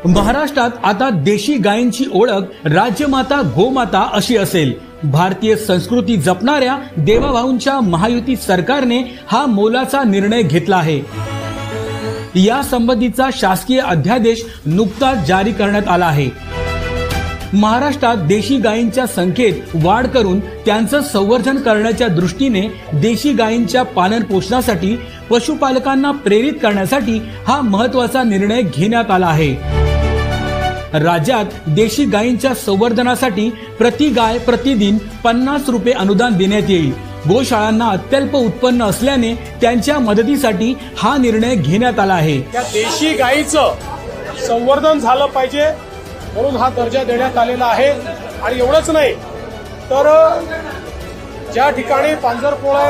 महाराष्ट्रात आता देशी गायींची ओळख राजमाता गोमाता अशी असेल। भारतीय संस्कृती जपणाऱ्या देवाभाऊंच्या महायुती सरकारने हा मोलाचा निर्णय घेतला आहे। या संबंधीचा शासकीय अध्यादेश नुकताच जारी करण्यात आला आहे। महाराष्ट्रात देशी गायींच्या संख्येत वाढ करून त्यांचं संवर्धन करण्याच्या दृष्टीने देशी गायींच्या पालन पोषणासाठी पशुपालकांना प्रेरित करण्यासाठी हा महत्त्वाचा निर्णय घेण्यात आला आहे। राज्यात देशी गायींच्या संवर्धनासाठी प्रति गाय प्रतिदिन 50 रुपये अनुदान देण्यात येईल। गोशाळांना अत्यल्प उत्पन्न असल्याने त्यांच्या मदतीसाठी हा निर्णय घेण्यात आला आहे। त्या देशी गायीचं संवर्धन झालं पाहिजे म्हणून हा दर्जा देण्यात आलेला आहे। आणि एवढंच नाही तर ज्या ठिकाणी पांजरपोळा